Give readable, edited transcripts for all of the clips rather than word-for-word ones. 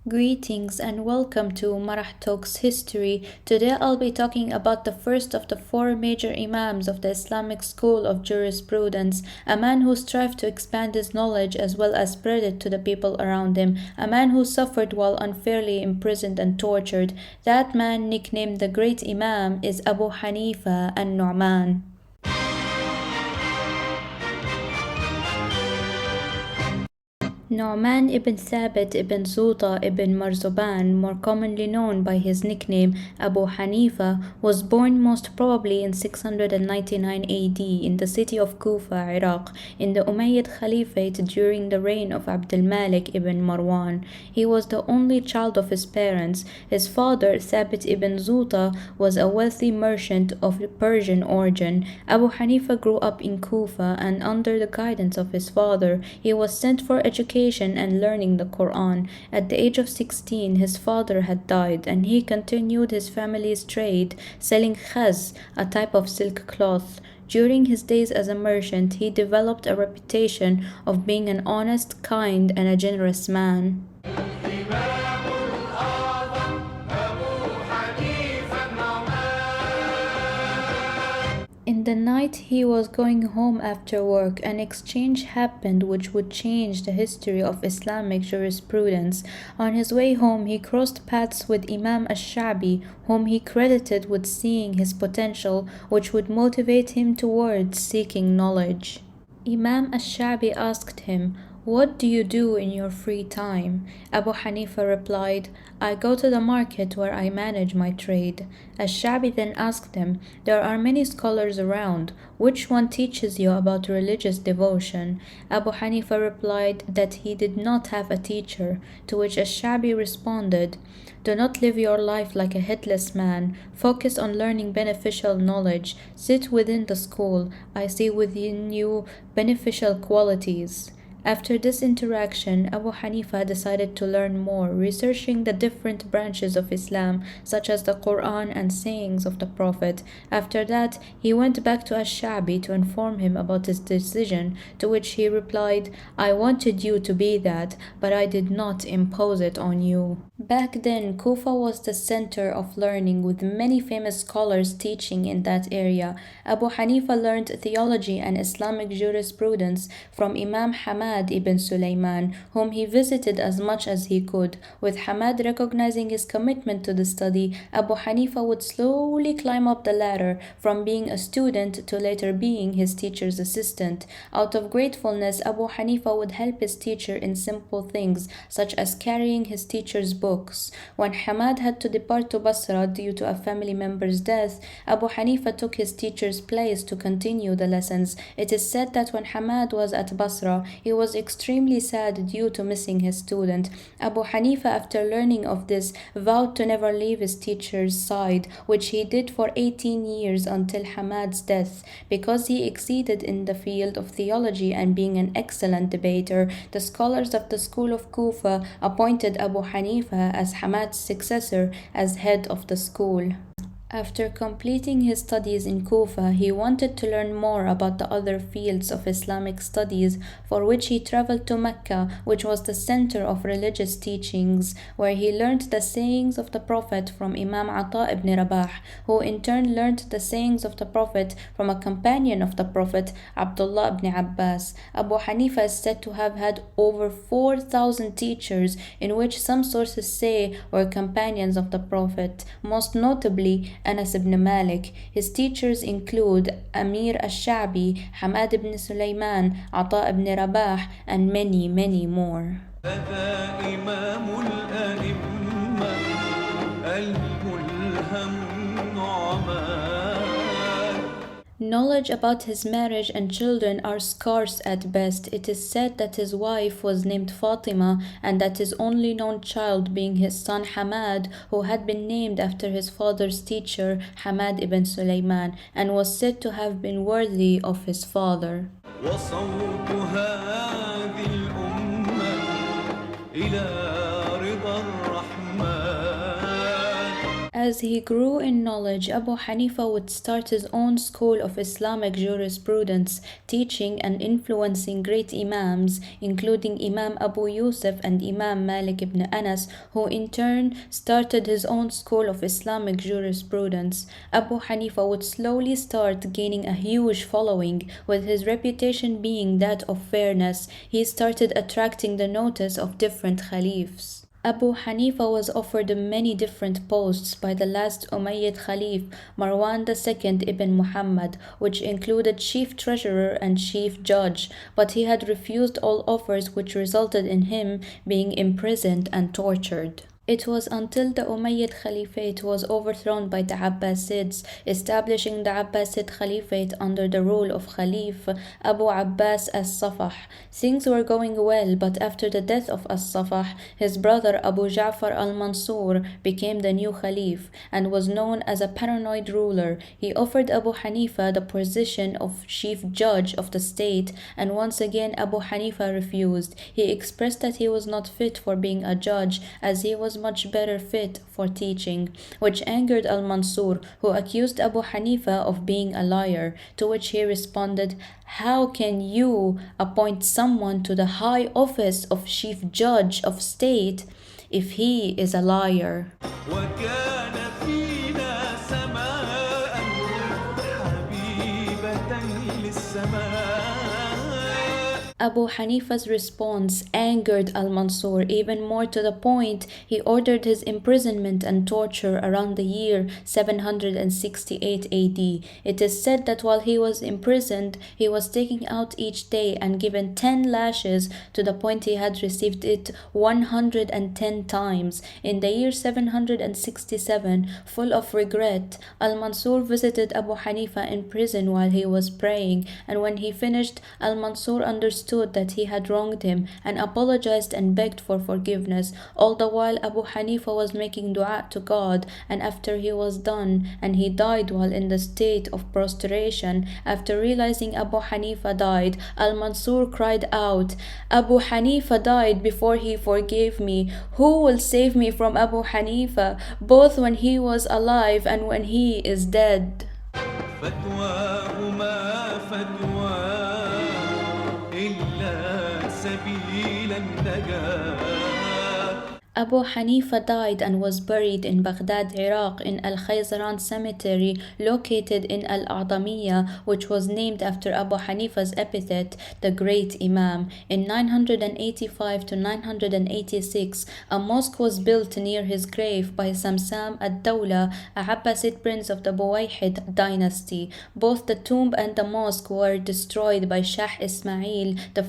Greetings and welcome to Marah Talks History. Today I'll be talking about the first of the four major Imams of the Islamic school of jurisprudence, a man who strived to expand his knowledge as well as spread it to the people around him, a man who suffered while unfairly imprisoned and tortured. That man, nicknamed the Great Imam, is Abu Hanifa Al Nu'man. Nu'man ibn Thabit ibn Zuta ibn Marzuban, more commonly known by his nickname Abu Hanifa, was born most probably in 699 AD in the city of Kufa, Iraq, in the Umayyad Caliphate during the reign of Abdul Malik ibn Marwan. He was the only child of his parents. His father, Thabit ibn Zuta, was a wealthy merchant of Persian origin. Abu Hanifa grew up in Kufa, and under the guidance of his father, he was sent for education and learning the Quran. At the age of 16, his father had died, and he continued his family's trade, selling khaz, a type of silk cloth. During his days as a merchant, he developed a reputation of being an honest, kind, and a generous man. In the night he was going home after work, an exchange happened which would change the history of Islamic jurisprudence. On his way home, he crossed paths with Imam Ash-Sha'bi, whom he credited with seeing his potential, which would motivate him towards seeking knowledge. Imam Ash-Sha'bi asked him, "What do you do in your free time?" Abu Hanifa replied, "I go to the market where I manage my trade." Ash-Sha'bi then asked him, "There are many scholars around. Which one teaches you about religious devotion?" Abu Hanifa replied that he did not have a teacher, to which Ash-Sha'bi responded, "Do not live your life like a headless man. Focus on learning beneficial knowledge. Sit within the school. I see within you beneficial qualities." After this interaction, Abu Hanifa decided to learn more, researching the different branches of Islam, such as the Quran and sayings of the Prophet. After that, he went back to Ash-Sha'bi to inform him about his decision, to which he replied, "I wanted you to be that, but I did not impose it on you." Back then, Kufa was the center of learning, with many famous scholars teaching in that area. Abu Hanifa learned theology and Islamic jurisprudence from Imam Hamad ibn Sulaiman, whom he visited as much as he could. With Hamad recognizing his commitment to the study, Abu Hanifa would slowly climb up the ladder, from being a student to later being his teacher's assistant. Out of gratefulness, Abu Hanifa would help his teacher in simple things, such as carrying his teacher's books. When Hamad had to depart to Basra due to a family member's death, Abu Hanifa took his teacher's place to continue the lessons. It is said that when Hamad was at Basra, he was extremely sad due to missing his student. Abu Hanifa, after learning of this, vowed to never leave his teacher's side, which he did for 18 years until Hamad's death. Because he exceeded in the field of theology and being an excellent debater, the scholars of the school of Kufa appointed Abu Hanifa as Hamad's successor as head of the school. After completing his studies in Kufa, he wanted to learn more about the other fields of Islamic studies, for which he traveled to Mecca, which was the center of religious teachings, where he learned the sayings of the Prophet from Imam Ata ibn Rabah, who in turn learned the sayings of the Prophet from a companion of the Prophet, Abdullah ibn Abbas. Abu Hanifa is said to have had over 4,000 teachers, in which some sources say were companions of the Prophet, most notably Anas ibn Malik. His teachers include Amir al-Sha'bi, Hamad ibn Sulaiman, Ata ibn Rabah, and many, many more. Knowledge about his marriage and children are scarce at best. It is said that his wife was named Fatima, and that his only known child being his son Hamad, who had been named after his father's teacher Hamad ibn Sulaiman, and was said to have been worthy of his father. As he grew in knowledge, Abu Hanifa would start his own school of Islamic jurisprudence, teaching and influencing great Imams, including Imam Abu Yusuf and Imam Malik ibn Anas, who in turn started his own school of Islamic jurisprudence. Abu Hanifa would slowly start gaining a huge following, with his reputation being that of fairness. He started attracting the notice of different caliphs. Abu Hanifa was offered many different posts by the last Umayyad Caliph Marwan II ibn Muhammad, which included chief treasurer and chief judge, but he had refused all offers, which resulted in him being imprisoned and tortured. It was until the Umayyad Caliphate was overthrown by the Abbasids, establishing the Abbasid Caliphate under the rule of Khalif Abu Abbas as-Safah. Things were going well, but after the death of as-Safah, his brother Abu Ja'far al-Mansur became the new Khalif and was known as a paranoid ruler. He offered Abu Hanifa the position of chief judge of the state, and once again Abu Hanifa refused. He expressed that he was not fit for being a judge, as he was much better fit for teaching, which angered al-Mansur, who accused Abu Hanifa of being a liar, to which he responded, "How can you appoint someone to the high office of chief judge of state if he is a liar?" Abu Hanifa's response angered al-Mansur even more, to the point he ordered his imprisonment and torture around the year 768 AD. It is said that while he was imprisoned, he was taken out each day and given 10 lashes, to the point he had received it 110 times. In the year 767, full of regret, al-Mansur visited Abu Hanifa in prison while he was praying, and when he finished, al-Mansur understood that he had wronged him and apologized and begged for forgiveness. All the while Abu Hanifa was making dua to God, and after he was done and he died while in the state of prostration, after realizing Abu Hanifa died, al-Mansur cried out, "Abu Hanifa died before he forgave me. Who will save me from Abu Hanifa, both when he was alive and when he is dead?" Abu Hanifa died and was buried in Baghdad, Iraq, in Al-Khayzaran cemetery located in Al-A'damiyya, which was named after Abu Hanifa's epithet, the Great Imam. In 985 to 986, a mosque was built near his grave by Samsam ad-Dawla, a Abbasid prince of the Buwayhid dynasty. Both the tomb and the mosque were destroyed by Shah Ismail I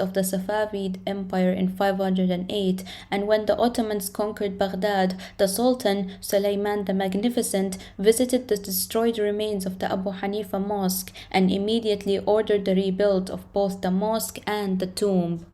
of the Safavid Empire in 508, and when the Ottomans conquered Baghdad, the Sultan Suleiman the Magnificent visited the destroyed remains of the Abu Hanifa mosque and immediately ordered the rebuild of both the mosque and the tomb.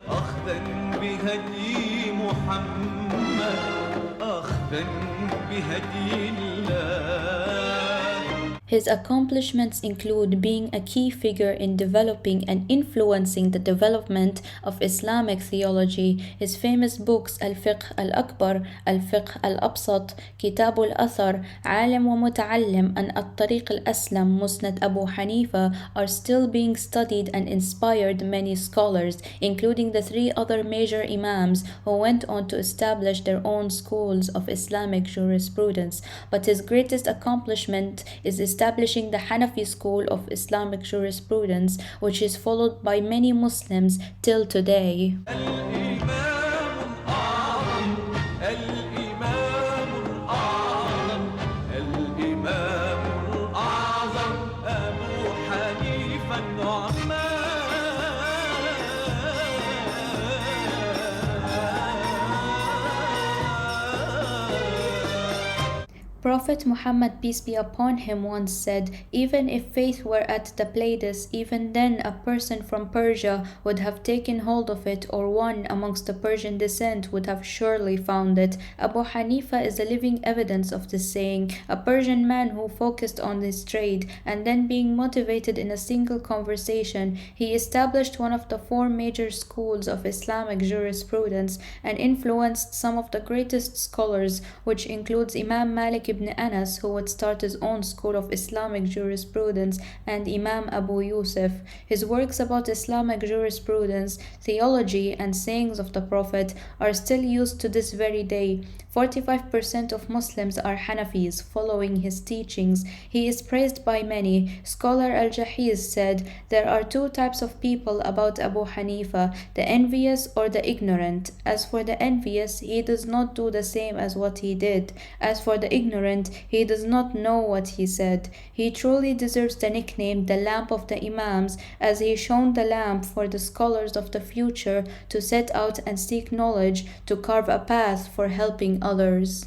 His accomplishments include being a key figure in developing and influencing the development of Islamic theology. His famous books Al-Fiqh Al-Akbar, Al-Fiqh Al-Absat, Kitab Al-Athar, Alim wa Muta'allim, and At-Tariq Al-Aslam, Musnad Abu Hanifa are still being studied and inspired many scholars, including the 3 other major Imams who went on to establish their own schools of Islamic jurisprudence. But his greatest accomplishment is establishing the Hanafi school of Islamic jurisprudence, which is followed by many Muslims till today. Prophet Muhammad, peace be upon him, once said, "Even if faith were at the Pleiades, even then a person from Persia would have taken hold of it, or one amongst the Persian descent would have surely found it." Abu Hanifa is a living evidence of this saying. A Persian man who focused on his trade, and then being motivated in a single conversation, he established one of the 4 major schools of Islamic jurisprudence and influenced some of the greatest scholars, which includes Imam Malik ibn Anas, who would start his own school of Islamic jurisprudence, and Imam Abu Yusuf. His works about Islamic jurisprudence, theology, and sayings of the Prophet are still used to this very day. 45% of Muslims are Hanafis, following his teachings. He is praised by many. Scholar Al-Jahiz said, "There are two types of people about Abu Hanifa, the envious or the ignorant. As for the envious, he does not do the same as what he did. As for the ignorant, he does not know what he said. He truly deserves the nickname the lamp of the Imams, as he shone the lamp for the scholars of the future to set out and seek knowledge, to carve a path for helping others."